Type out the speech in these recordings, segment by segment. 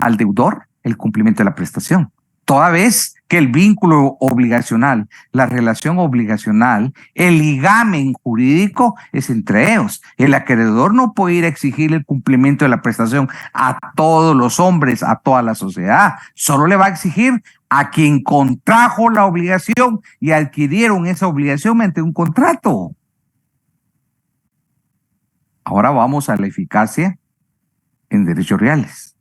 al deudor el cumplimiento de la prestación. Toda vez que el vínculo obligacional, la relación obligacional, el ligamen jurídico es entre ellos. El acreedor no puede ir a exigir el cumplimiento de la prestación a todos los hombres, a toda la sociedad. Solo le va a exigir a quien contrajo la obligación y adquirieron esa obligación mediante un contrato. Ahora vamos a la eficacia en derechos reales.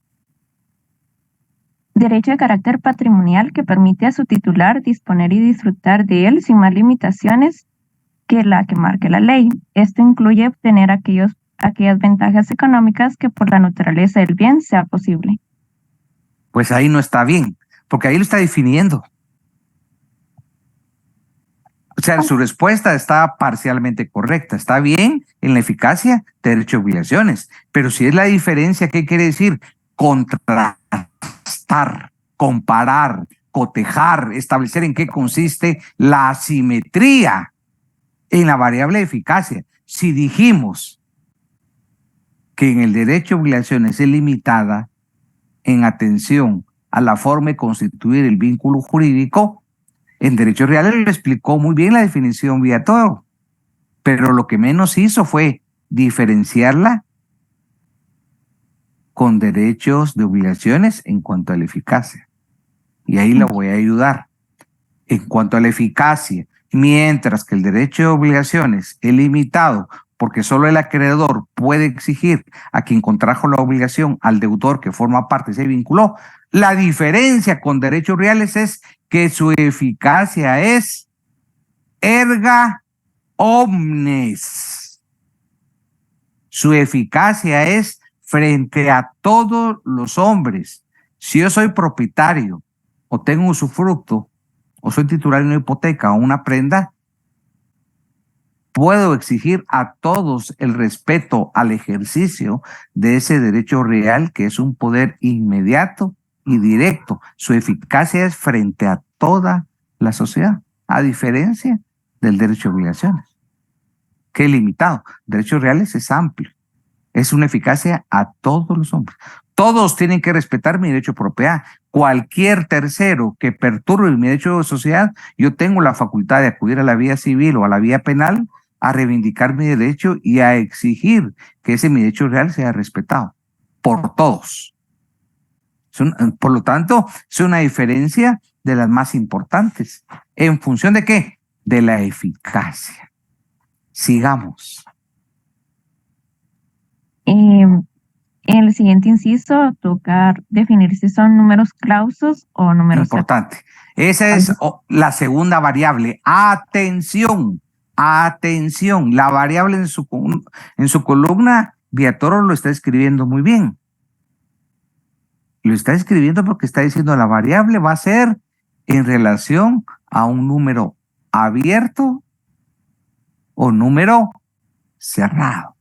Derecho de carácter patrimonial que permite a su titular disponer y disfrutar de él sin más limitaciones que la que marque la ley. Esto incluye obtener aquellas ventajas económicas que por la naturaleza del bien sea posible. Pues ahí no está bien, porque ahí lo está definiendo. O sea, su respuesta está parcialmente correcta. Está bien en la eficacia de derecho de obligaciones, pero si es la diferencia, ¿qué quiere decir? Contrastar, comparar, cotejar, establecer en qué consiste la asimetría en la variable de eficacia. Si dijimos que en el derecho de obligaciones es limitada en atención a la forma de constituir el vínculo jurídico, en derechos reales lo explicó muy bien la definición Villatoro, pero lo que menos hizo fue diferenciarla con derechos de obligaciones en cuanto a la eficacia. Y ahí la voy a ayudar. En cuanto a la eficacia, mientras que el derecho de obligaciones es limitado porque solo el acreedor puede exigir a quien contrajo la obligación al deudor que forma parte de ese vínculo, la diferencia con derechos reales es que su eficacia es erga omnes. Su eficacia es frente a todos los hombres. Si yo soy propietario o tengo usufructo o soy titular de una hipoteca o una prenda, puedo exigir a todos el respeto al ejercicio de ese derecho real que es un poder inmediato y directo. Su eficacia es frente a toda la sociedad, a diferencia del derecho de obligaciones, que es limitado. Derechos reales es amplio, es una eficacia a todos los hombres. Todos tienen que respetar mi derecho de propiedad. Cualquier tercero que perturbe mi derecho de sociedad, yo tengo la facultad de acudir a la vía civil o a la vía penal a reivindicar mi derecho y a exigir que ese mi derecho real sea respetado por todos. Por lo tanto, es una diferencia de las más importantes. ¿En función de qué? De la eficacia. Sigamos. En el siguiente inciso toca definir si son números clausos o números importante. Esa es la segunda variable. Atención, atención. La variable en su columna, Villatoro lo está escribiendo muy bien. Lo está escribiendo porque está diciendo la variable va a ser en relación a un número abierto o número cerrado.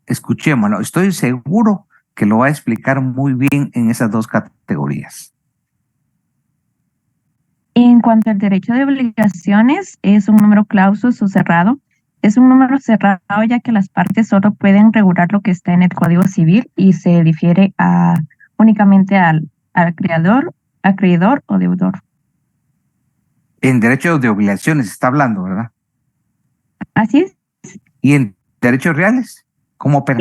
Escuchémoslo. Estoy seguro que lo va a explicar muy bien en esas dos categorías. En cuanto al derecho de obligaciones, es un número clausus o cerrado. Es un número cerrado ya que las partes solo pueden regular lo que está en el Código Civil y se difiere únicamente al acreedor o deudor. En derechos de obligaciones está hablando, ¿verdad? Así es. ¿Y en derechos reales? ¿Cómo opera?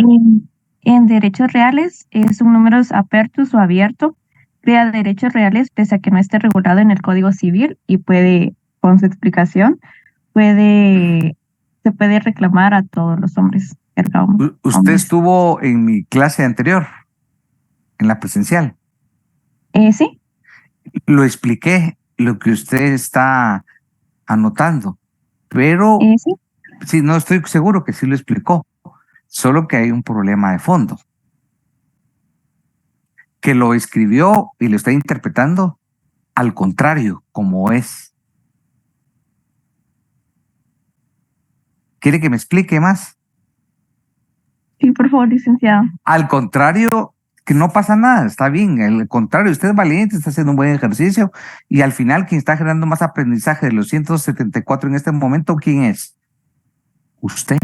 En derechos reales es un número apertus o abierto. Crea derechos reales pese a que no esté regulado en el Código Civil y puede, con su explicación, se puede reclamar a todos los hombres. ¿Usted estuvo en mi clase anterior, en la presencial? Sí. Lo expliqué, lo que usted está anotando, pero sí, no estoy seguro que sí lo explicó, solo que hay un problema de fondo. Que lo escribió y lo está interpretando al contrario, como es. ¿Quiere que me explique más? Sí, por favor, licenciado. Al contrario, que no pasa nada, está bien. Al contrario, usted es valiente, está haciendo un buen ejercicio y al final quien está generando más aprendizaje de los 174 en este momento, ¿quién es? Usted.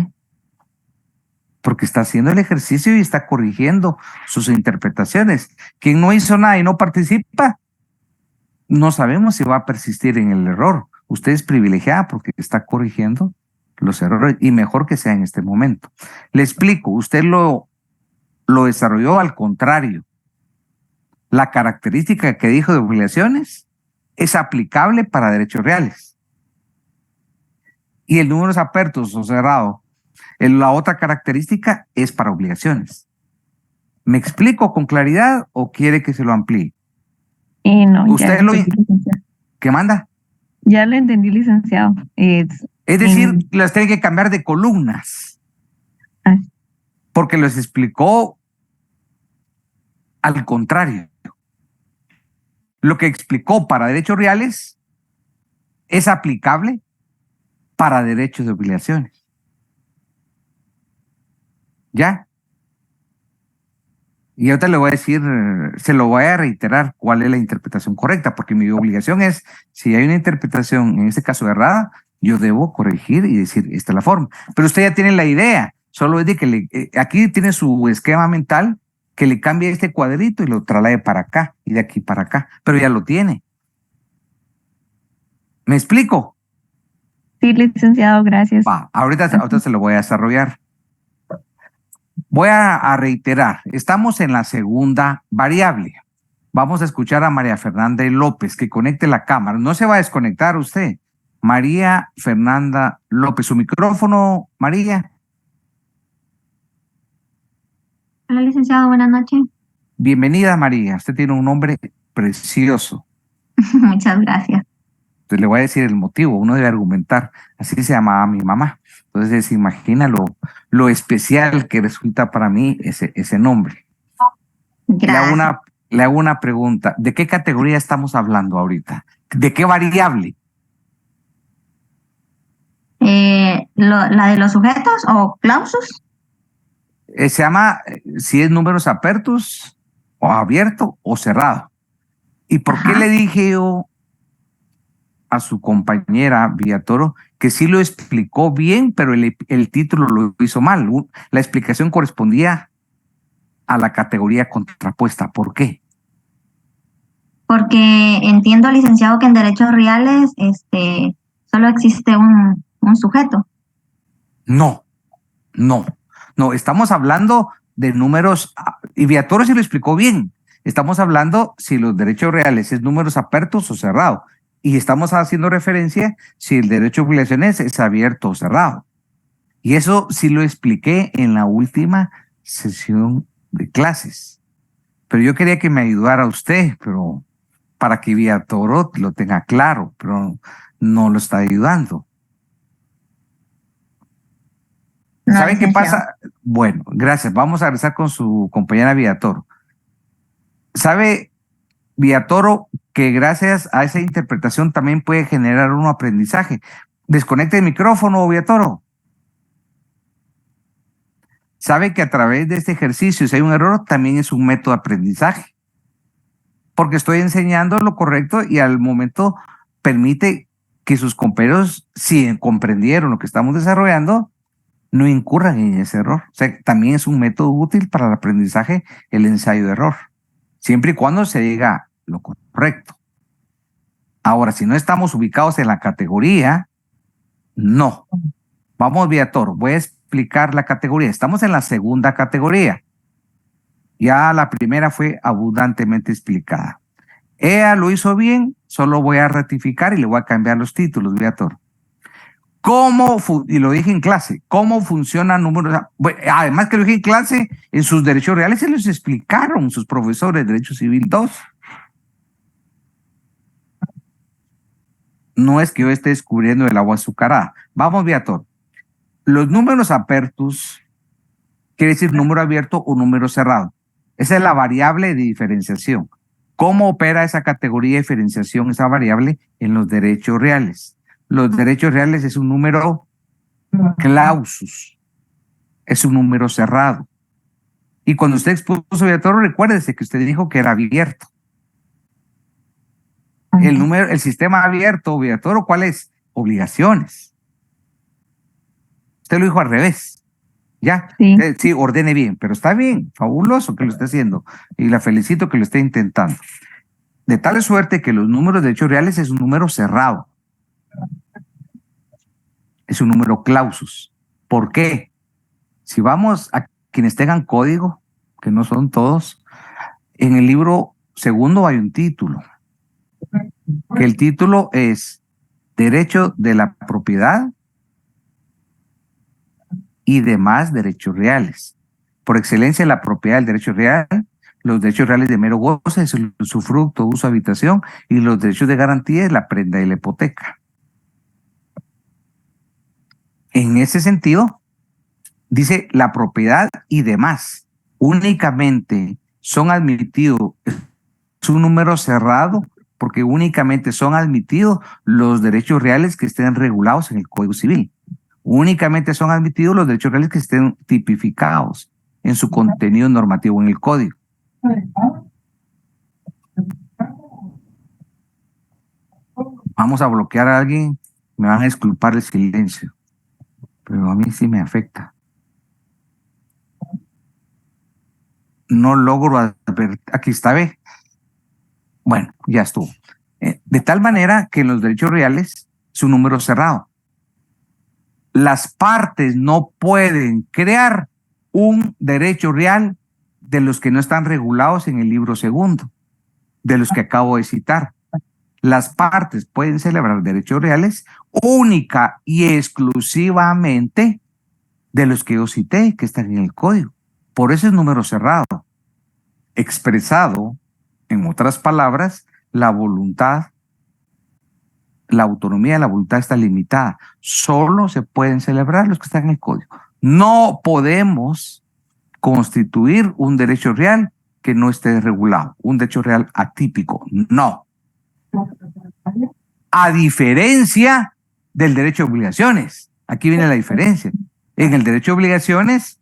porque está haciendo el ejercicio y está corrigiendo sus interpretaciones. Quien no hizo nada y no participa, no sabemos si va a persistir en el error. Usted es privilegiada porque está corrigiendo los errores y mejor que sea en este momento. Le explico, usted lo desarrolló al contrario. La característica que dijo de obligaciones es aplicable para derechos reales. Y el número apertos o cerrado, la otra característica es para obligaciones. ¿Me explico con claridad o quiere que se lo amplíe? No, ¿Usted lo que manda? Ya lo entendí, licenciado. Es decir, las tiene que cambiar de columnas. Porque les explicó al contrario. Lo que explicó para derechos reales es aplicable para derechos de obligaciones. ¿Ya? Y ahorita le voy a decir, se lo voy a reiterar cuál es la interpretación correcta, porque mi obligación es, si hay una interpretación, en este caso errada, yo debo corregir y decir, esta es la forma. Pero usted ya tiene la idea, solo es de que aquí tiene su esquema mental, que le cambie este cuadrito y lo traslade para acá y de aquí para acá, pero ya lo tiene. ¿Me explico? Sí, licenciado, gracias. Ahorita se lo voy a desarrollar. Voy a reiterar, estamos en la segunda variable. Vamos a escuchar a María Fernanda López, que conecte la cámara. No se va a desconectar usted. María Fernanda López, su micrófono, María. Hola, licenciado, buenas noches. Bienvenida, María. Usted tiene un nombre precioso. Muchas gracias. Entonces le voy a decir el motivo, uno debe argumentar. Así se llamaba mi mamá. Entonces se imagina lo especial que resulta para mí ese nombre. Gracias. Le hago una pregunta. ¿De qué categoría estamos hablando ahorita? ¿De qué variable? ¿La de los sujetos o clausus? Se llama, si es números apertos o abierto o cerrado. ¿Y por qué le dije yo a su compañera Villatoro que sí lo explicó bien, pero el título lo hizo mal? La explicación correspondía a la categoría contrapuesta. ¿Por qué? Porque entiendo, licenciado, que en derechos reales solo existe un sujeto. No, estamos hablando de números, y Villatoro sí lo explicó bien. Estamos hablando si los derechos reales es números apertos o cerrados. Y estamos haciendo referencia si el derecho de obligaciones es abierto o cerrado. Y eso sí lo expliqué en la última sesión de clases. Pero yo quería que me ayudara usted, pero para que Villatoro lo tenga claro, pero no lo está ayudando. No, ¿Saben qué licenciado. pasa? Bueno, gracias. Vamos a regresar con su compañera Villatoro. ¿Sabe Villatoro que gracias a esa interpretación también puede generar un aprendizaje? Desconecte el micrófono, Villatoro. ¿Sabe que a través de este ejercicio, si hay un error, también es un método de aprendizaje? Porque estoy enseñando lo correcto y al momento permite que sus compañeros, si comprendieron lo que estamos desarrollando, no incurran en ese error. O sea, también es un método útil para el aprendizaje, el ensayo de error, siempre y cuando se diga lo correcto. Ahora, si no estamos ubicados en la categoría, no. Vamos, Villatoro, voy a explicar la categoría. Estamos en la segunda categoría. Ya la primera fue abundantemente explicada. Ella lo hizo bien, solo voy a ratificar y le voy a cambiar los títulos, Villatoro. Y lo dije en clase, ¿cómo funcionan números? Bueno, además que lo dije en clase, en sus derechos reales se los explicaron sus profesores de Derecho Civil 2. No es que yo esté descubriendo el agua azucarada. Vamos, Viator. Los números apertos quiere decir número abierto o número cerrado. Esa es la variable de diferenciación. ¿Cómo opera esa categoría de diferenciación, esa variable en los derechos reales? Los derechos reales es un número clausus, es un número cerrado. Y cuando usted expuso Viatoro, recuérdese que usted dijo que era abierto. El sistema abierto, Viatoro, ¿cuál es? Obligaciones. Usted lo dijo al revés. Ya, Sí, sí, ordene bien, pero está bien, fabuloso que lo esté haciendo y la felicito que lo esté intentando. De tal suerte que los números de derechos reales es un número cerrado, es un número clausus. ¿Por qué? Si vamos a quienes tengan código, que no son todos, en el libro segundo hay un título, que el título es Derecho de la Propiedad y demás derechos reales. Por excelencia, la propiedad del derecho real, los derechos reales de mero goce, el usufructo, uso, habitación, y los derechos de garantía es la prenda y la hipoteca. En ese sentido, dice la propiedad y demás. Únicamente son admitidos, es un número cerrado, porque únicamente son admitidos los derechos reales que estén regulados en el Código Civil. Únicamente son admitidos los derechos reales que estén tipificados en su contenido normativo en el Código. Vamos a bloquear a alguien, me van a disculpar el silencio, pero a mí sí me afecta. No logro advertir, aquí está, ve. Bueno, ya estuvo. De tal manera que en los derechos reales es un número cerrado. Las partes no pueden crear un derecho real de los que no están regulados en el libro segundo, de los que acabo de citar. Las partes pueden celebrar derechos reales única y exclusivamente de los que yo cité, que están en el código. Por eso es número cerrado. Expresado, en otras palabras, la voluntad, la autonomía de la voluntad está limitada. Solo se pueden celebrar los que están en el código. No podemos constituir un derecho real que no esté regulado, un derecho real atípico. No. A diferencia del derecho de obligaciones. Aquí viene la diferencia. En el derecho de obligaciones,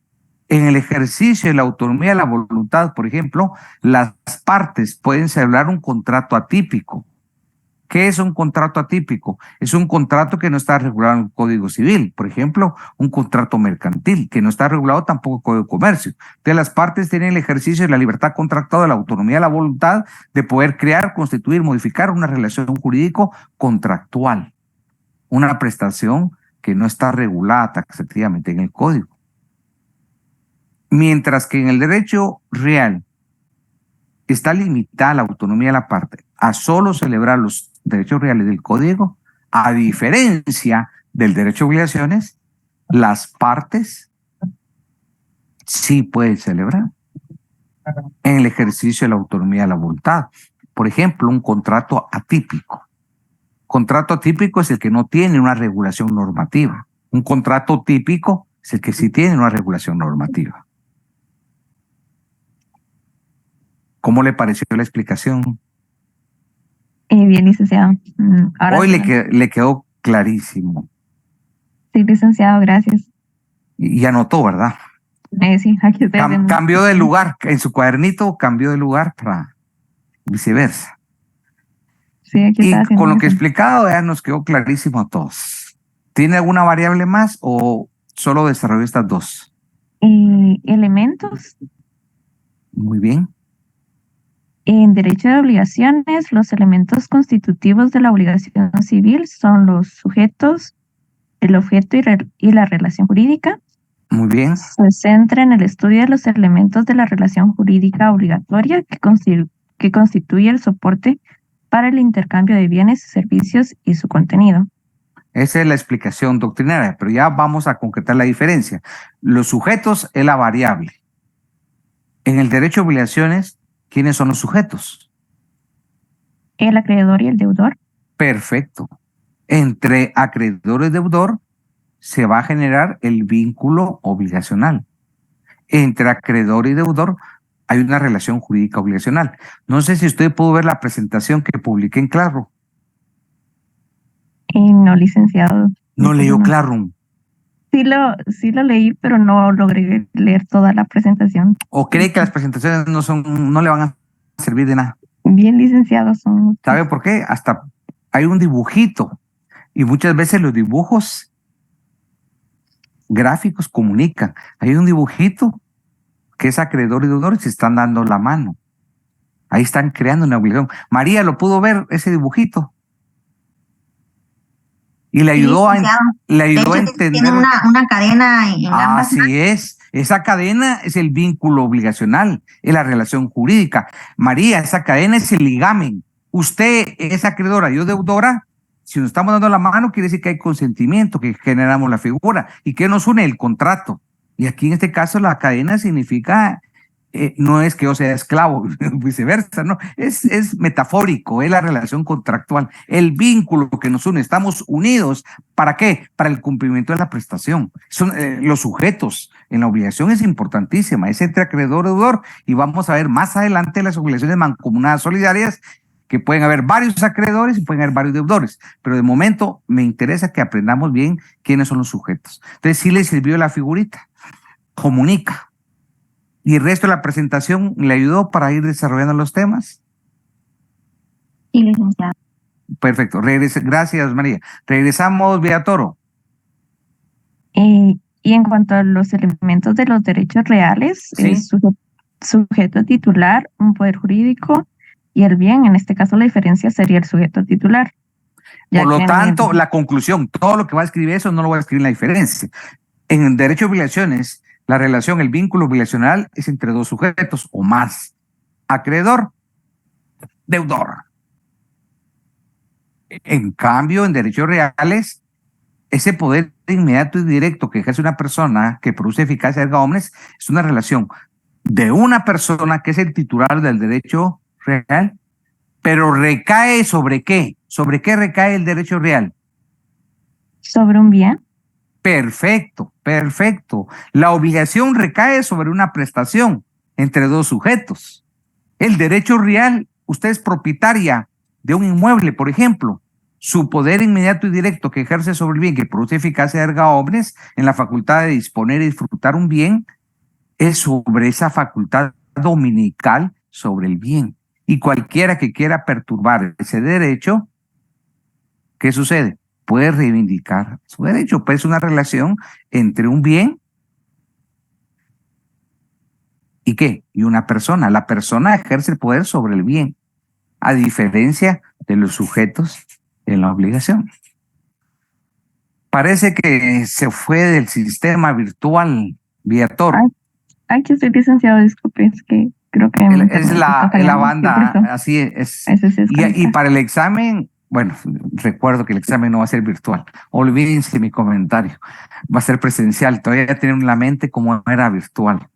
en el ejercicio de la autonomía de la voluntad, por ejemplo, las partes pueden celebrar un contrato atípico. ¿Qué es un contrato atípico? Es un contrato que no está regulado en el Código Civil. Por ejemplo, un contrato mercantil que no está regulado tampoco en el Código de Comercio. Entonces, las partes tienen el ejercicio de la libertad contractual, de la autonomía de la voluntad de poder crear, constituir, modificar una relación jurídico-contractual. Una prestación que no está regulada taxativamente en el Código. Mientras que en el derecho real está limitada la autonomía de la parte a solo celebrar los derechos reales del Código, a diferencia del derecho de obligaciones, las partes sí pueden celebrar en el ejercicio de la autonomía de la voluntad. Por ejemplo, un contrato atípico. Contrato atípico es el que no tiene una regulación normativa. Un contrato típico es el que sí tiene una regulación normativa. ¿Cómo le pareció la explicación? bien, licenciado. Ahora Hoy sí, le quedó clarísimo. sí, licenciado, gracias. Y anotó, ¿verdad? Sí, aquí estoy haciendo. Cambió de lugar, en su cuadernito cambió de lugar para viceversa. Sí, aquí Y está haciendo. con lo que he explicado ya nos quedó clarísimo a todos. ¿Tiene alguna variable más o solo desarrolló estas dos? Elementos. Muy bien. En derecho de obligaciones, los elementos constitutivos de la obligación civil son los sujetos, el objeto y la relación jurídica. Muy bien. Se centra en el estudio de los elementos de la relación jurídica obligatoria que constituye el soporte para el intercambio de bienes y servicios y su contenido. Esa es la explicación doctrinaria, pero ya vamos a concretar la diferencia. Los sujetos es la variable. En el derecho de obligaciones, ¿quiénes son los sujetos? El acreedor y el deudor. Perfecto. Entre acreedor y deudor se va a generar el vínculo obligacional. Entre acreedor y deudor hay una relación jurídica obligacional. No sé si usted pudo ver la presentación que publiqué en Classroom. No, licenciado. No leyó No. Classroom. Sí lo leí, pero no logré leer toda la presentación. ¿O cree que las presentaciones no le van a servir de nada? Bien, licenciado, son. ¿Sabe por qué? Hasta hay un dibujito y muchas veces los dibujos gráficos comunican. Hay un dibujito que es acreedor y deudor y se están dando la mano. Ahí están creando una obligación. María, ¿lo pudo ver ese dibujito? Y le Sí, ayudó licenciado. le De ayudó a hecho, tiene entender. una cadena en ambas manos. Así es. Esa cadena es el vínculo obligacional, es la relación jurídica. María, esa cadena es el ligamen. Usted es acreedora, yo deudora. Si nos estamos dando la mano, quiere decir que hay consentimiento, que generamos la figura. ¿Y qué nos une? El contrato. Y aquí en este caso la cadena significa, no es que yo sea esclavo, viceversa, no, es metafórico, es la relación contractual, el vínculo que nos une, estamos unidos, ¿para qué? Para el cumplimiento de la prestación. Son los sujetos en la obligación es importantísima, es entre acreedor y deudor, y vamos a ver más adelante las obligaciones mancomunadas solidarias, que pueden haber varios acreedores y pueden haber varios deudores, pero de momento me interesa que aprendamos bien quiénes son los sujetos. Entonces sí le sirvió la figurita, comunica. ¿Y el resto de la presentación le ayudó para ir desarrollando los temas? Sí, licenciado. Perfecto. Gracias, María. Regresamos, Beatoro. Y en cuanto a los elementos de los derechos reales, Sí. es sujeto titular, un poder jurídico y el bien. En este caso, la diferencia sería el sujeto titular. Por lo tanto, la conclusión, todo lo que va a escribir eso no lo va a escribir en la diferencia. En el derecho de obligaciones, la relación, el vínculo obligacional es entre dos sujetos o más. Acreedor, deudor. En cambio, en derechos reales, ese poder inmediato y directo que ejerce una persona que produce eficacia erga omnes es una relación de una persona que es el titular del derecho real, pero recae ¿sobre qué? ¿Sobre qué recae el derecho real? Sobre un bien. Perfecto, perfecto. La obligación recae sobre una prestación entre dos sujetos. El derecho real, usted es propietaria de un inmueble, por ejemplo. Su poder inmediato y directo que ejerce sobre el bien, que produce eficacia erga omnes, en la facultad de disponer y disfrutar un bien, es sobre esa facultad dominical sobre el bien. Y cualquiera que quiera perturbar ese derecho, ¿qué sucede? Puede reivindicar su derecho. Pues es una relación entre un bien y ¿qué? Y una persona. La persona ejerce el poder sobre el bien, a diferencia de los sujetos en la obligación. Parece que se fue del sistema virtual Viator. Ay, que soy licenciado, disculpe, es que creo que Es la banda, así es. Y para el examen, bueno, recuerdo que el examen no va a ser virtual. Olvídense mi comentario. Va a ser presencial. Todavía tienen en la mente como era virtual.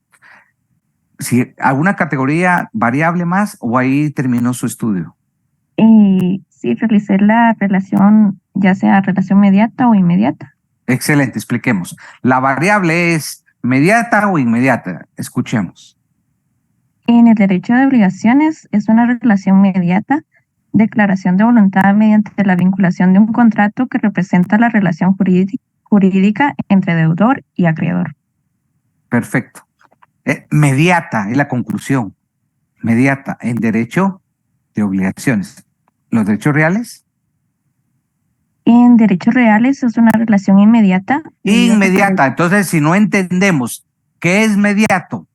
Si alguna categoría variable más o ahí terminó su estudio. Sí, realicé la relación, ya sea relación mediata o inmediata. Excelente, expliquemos. La variable es mediata o inmediata. Escuchemos. En el derecho de obligaciones es una relación mediata, declaración de voluntad mediante la vinculación de un contrato que representa la relación jurídica entre deudor y acreedor. Perfecto. Mediata es la conclusión. Mediata en derecho de obligaciones. ¿Los derechos reales? En derechos reales es una relación inmediata. Inmediata. Entonces, si no entendemos qué es mediato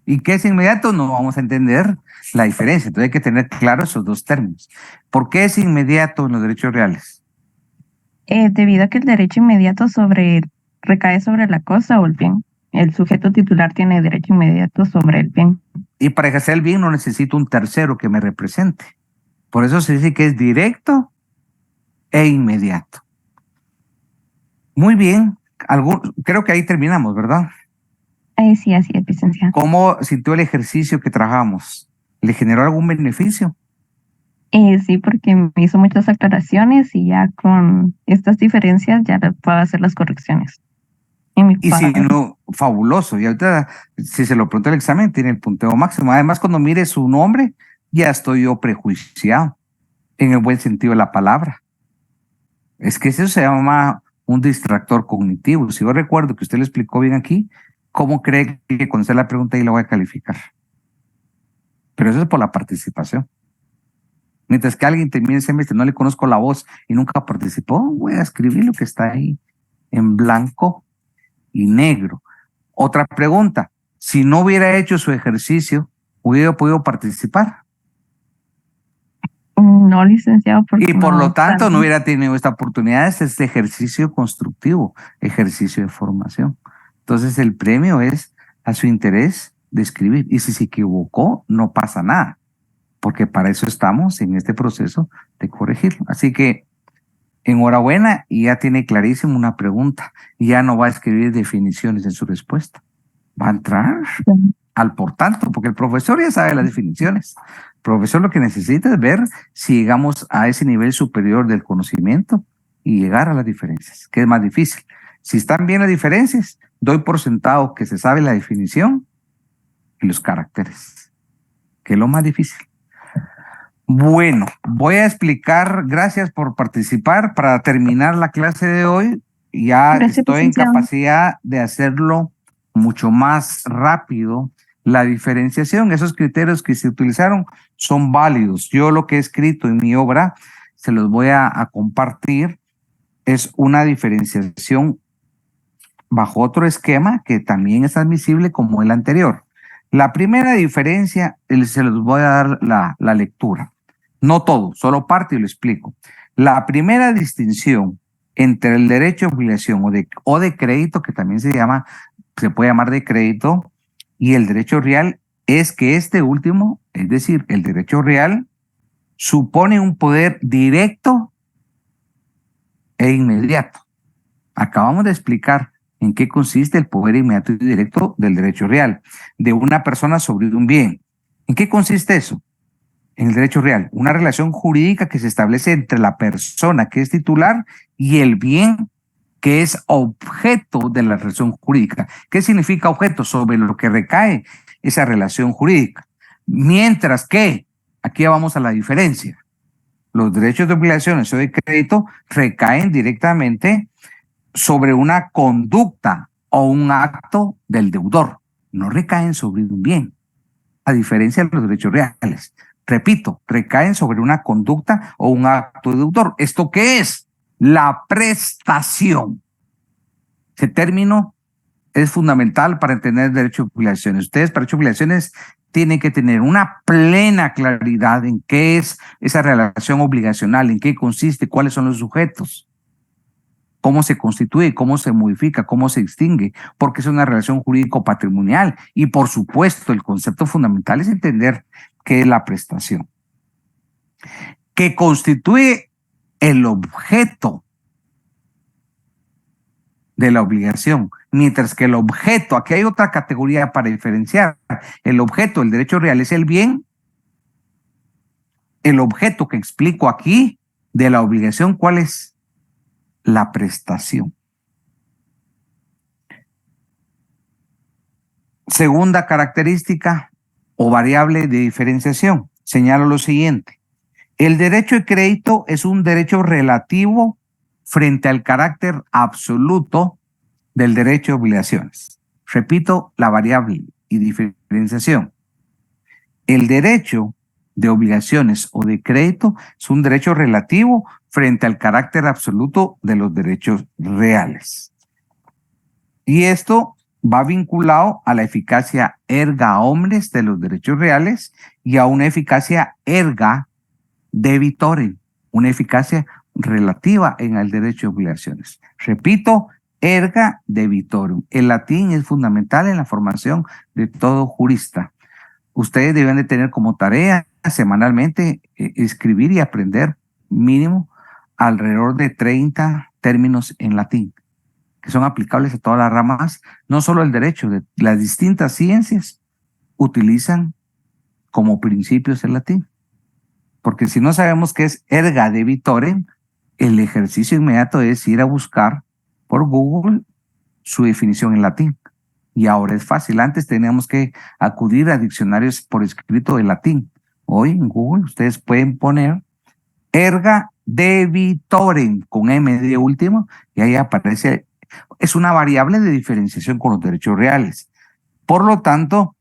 y qué es inmediato, no vamos a entender la diferencia. Entonces hay que tener claro esos dos términos. ¿Por qué es inmediato en los derechos reales? Debido a que el derecho inmediato recae sobre la cosa o el bien. El sujeto titular tiene derecho inmediato sobre el bien. Y para ejercer el bien no necesito un tercero que me represente. Por eso se dice que es directo e inmediato. Muy bien. Creo que ahí terminamos, ¿verdad? Sí, así es, licenciado. ¿Cómo sintió el ejercicio que trabajamos? ¿Le generó algún beneficio? Sí, porque me hizo muchas aclaraciones y ya con estas diferencias ya puedo hacer las correcciones. Y si no, fabuloso. Y ahorita, si se lo pregunta el examen, tiene el punteo máximo. Además, cuando mire su nombre, ya estoy yo prejuiciado, en el buen sentido de la palabra. Es que eso se llama un distractor cognitivo. Si yo recuerdo que usted lo explicó bien aquí, ¿cómo cree que cuando usted la pregunta ahí la voy a calificar? Pero eso es por la participación. Mientras que alguien termine el semestre, no le conozco la voz y nunca participó, voy a escribir lo que está ahí en blanco y negro. Otra pregunta, si no hubiera hecho su ejercicio, ¿hubiera podido participar? No, licenciado, porque Y por no lo tanto no sabía. hubiera tenido esta oportunidad. Este ejercicio constructivo, ejercicio de formación. Entonces el premio es a su interés de escribir. Y si se equivocó, no pasa nada, porque para eso estamos en este proceso de corregirlo. Así que enhorabuena, y ya tiene clarísimo una pregunta. Y ya no va a escribir definiciones en su respuesta. Va a entrar al por tanto, porque el profesor ya sabe las definiciones. El profesor lo que necesita es ver si llegamos a ese nivel superior del conocimiento y llegar a las diferencias, que es más difícil. Si están bien las diferencias, doy por sentado que se sabe la definición y los caracteres, que es lo más difícil. Bueno, voy a explicar, gracias por participar. Para terminar la clase de hoy, ya Gracias, estoy en licenciado. capacidad de hacerlo mucho más rápido. La diferenciación, esos criterios que se utilizaron son válidos. Yo lo que he escrito en mi obra, se los voy a compartir, es una diferenciación bajo otro esquema que también es admisible como el anterior. La primera diferencia, se los voy a dar la lectura. No todo, solo parte y lo explico. La primera distinción entre el derecho de obligación o de crédito, que también se puede llamar de crédito, y el derecho real, es que este último, es decir, el derecho real, supone un poder directo e inmediato. Acabamos de explicar en qué consiste el poder inmediato y directo del derecho real, de una persona sobre un bien. ¿En qué consiste eso? En el derecho real, una relación jurídica que se establece entre la persona que es titular y el bien que es objeto de la relación jurídica. ¿Qué significa objeto? Sobre lo que recae esa relación jurídica. Mientras que, aquí ya vamos a la diferencia, los derechos de obligaciones o de crédito recaen directamente sobre una conducta o un acto del deudor, no recaen sobre un bien, a diferencia de los derechos reales. Repito, recaen sobre una conducta o un acto de deudor. ¿Esto qué es? La prestación. Ese término es fundamental para entender el derecho de obligaciones. Ustedes, para derecho de obligaciones, tienen que tener una plena claridad en qué es esa relación obligacional, en qué consiste, cuáles son los sujetos, cómo se constituye, cómo se modifica, cómo se extingue, porque es una relación jurídico-patrimonial. Y por supuesto, el concepto fundamental es entender qué es la prestación, que constituye el objeto de la obligación, mientras que el objeto, aquí hay otra categoría para diferenciar, el objeto, el derecho real es el bien, el objeto que explico aquí de la obligación, ¿cuál es? La prestación. Segunda característica o variable de diferenciación, señalo lo siguiente. El derecho de crédito es un derecho relativo frente al carácter absoluto del derecho de obligaciones. Repito la variable y diferenciación. El derecho de obligaciones o de crédito es un derecho relativo frente al carácter absoluto de los derechos reales. Y esto va vinculado a la eficacia erga omnes de los derechos reales y a una eficacia erga debitorem, una eficacia relativa en el derecho de obligaciones. Repito, erga debitorem. El latín es fundamental en la formación de todo jurista. Ustedes deben de tener como tarea semanalmente escribir y aprender mínimo alrededor de 30 términos en latín, que son aplicables a todas las ramas, no solo el derecho, de las distintas ciencias utilizan como principios el latín. Porque si no sabemos qué es erga debitorem, el ejercicio inmediato es ir a buscar por Google su definición en latín. Y ahora es fácil. Antes teníamos que acudir a diccionarios por escrito de latín. Hoy en Google ustedes pueden poner erga debitorem con M de último y ahí aparece. Es una variable de diferenciación con los derechos reales. Por lo tanto,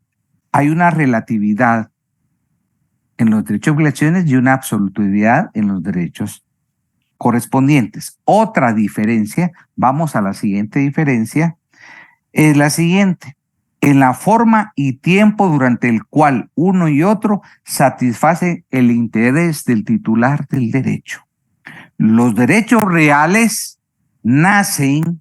hay una relatividad en los derechos de obligaciones y una absolutividad en los derechos correspondientes. Otra diferencia, vamos a la siguiente diferencia, es la siguiente: en la forma y tiempo durante el cual uno y otro satisfacen el interés del titular del derecho. Los derechos reales nacen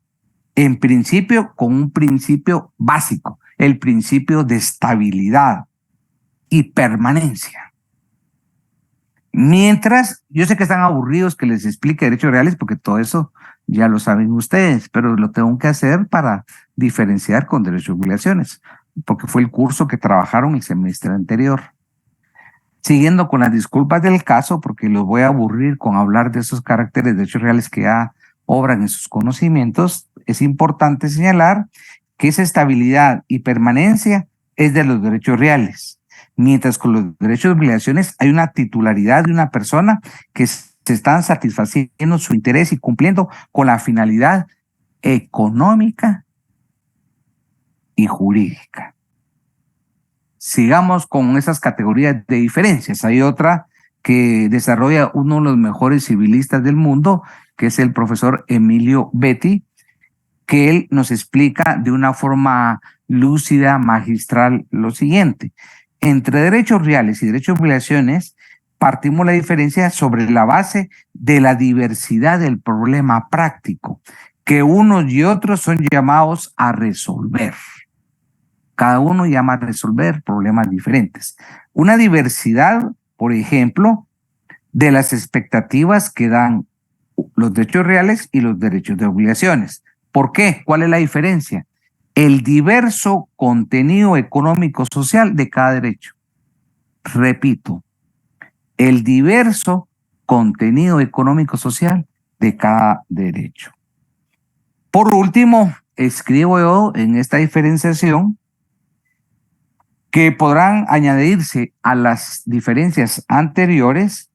en principio con un principio básico, el principio de estabilidad y permanencia. Mientras, yo sé que están aburridos que les explique derechos reales porque todo eso ya lo saben ustedes, pero lo tengo que hacer para diferenciar con derechos y obligaciones, porque fue el curso que trabajaron el semestre anterior. Siguiendo con las disculpas del caso, porque los voy a aburrir con hablar de esos caracteres de derechos reales que ya obran en sus conocimientos, es importante señalar que esa estabilidad y permanencia es de los derechos reales, mientras con los derechos y obligaciones hay una titularidad de una persona que se están satisfaciendo su interés y cumpliendo con la finalidad económica y jurídica. Sigamos con esas categorías de diferencias. Hay otra que desarrolla uno de los mejores civilistas del mundo, que es el profesor Emilio Betti, que él nos explica de una forma lúcida, magistral, lo siguiente. Entre derechos reales y derechos y obligaciones, partimos la diferencia sobre la base de la diversidad del problema práctico, que unos y otros son llamados a resolver. Cada uno llama a resolver problemas diferentes. Una diversidad, por ejemplo, de las expectativas que dan los derechos reales y los derechos de obligaciones. ¿Por qué? ¿Cuál es la diferencia? El diverso contenido económico-social de cada derecho. Repito, el diverso contenido económico-social de cada derecho. Por último, escribo yo en esta diferenciación que podrán añadirse a las diferencias anteriores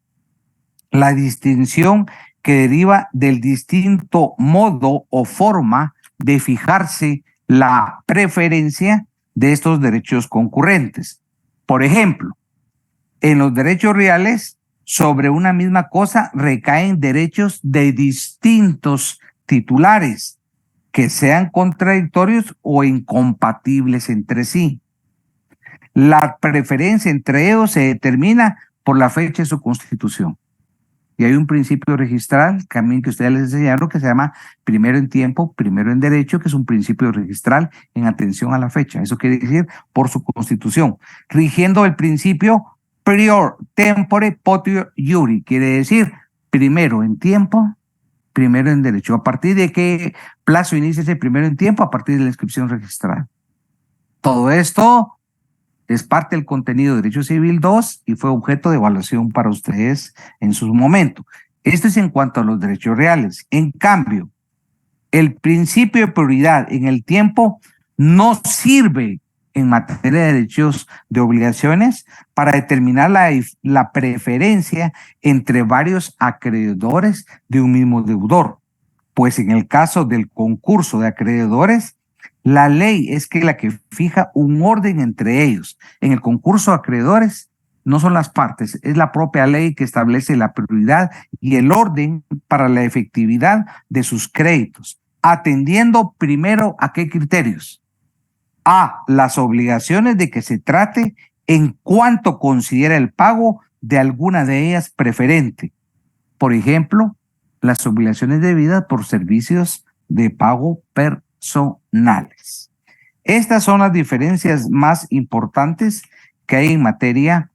la distinción que deriva del distinto modo o forma de fijarse la preferencia de estos derechos concurrentes. Por ejemplo, en los derechos reales, sobre una misma cosa recaen derechos de distintos titulares que sean contradictorios o incompatibles entre sí. La preferencia entre ellos se determina por la fecha de su constitución. Y hay un principio registral, también que ustedes les enseñaron, que se llama primero en tiempo, primero en derecho, que es un principio registral en atención a la fecha. Eso quiere decir por su constitución. Rigiendo el principio prior tempore potio iuri, quiere decir primero en tiempo, primero en derecho. ¿A partir de qué plazo inicia ese primero en tiempo? A partir de la inscripción registral. Todo esto es parte del contenido de Derecho Civil 2 y fue objeto de evaluación para ustedes en su momento. Esto es en cuanto a los derechos reales. En cambio, el principio de prioridad en el tiempo no sirve en materia de derechos de obligaciones para determinar la preferencia entre varios acreedores de un mismo deudor. Pues en el caso del concurso de acreedores, la ley es que la que fija un orden entre ellos. En el concurso de acreedores no son las partes, es la propia ley que establece la prioridad y el orden para la efectividad de sus créditos, atendiendo primero a qué criterios. A las obligaciones de que se trate en cuanto considera el pago de alguna de ellas preferente. Por ejemplo, las obligaciones debidas por servicios de pago personales. Estas son las diferencias más importantes que hay en materia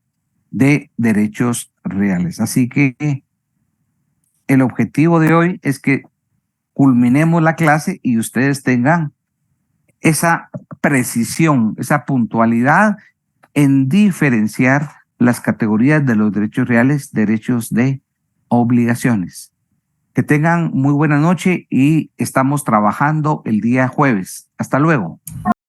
de derechos reales. Así que el objetivo de hoy es que culminemos la clase y ustedes tengan esa precisión, esa puntualidad en diferenciar las categorías de los derechos reales, derechos de obligaciones. Que tengan muy buena noche y estamos trabajando el día jueves. Hasta luego.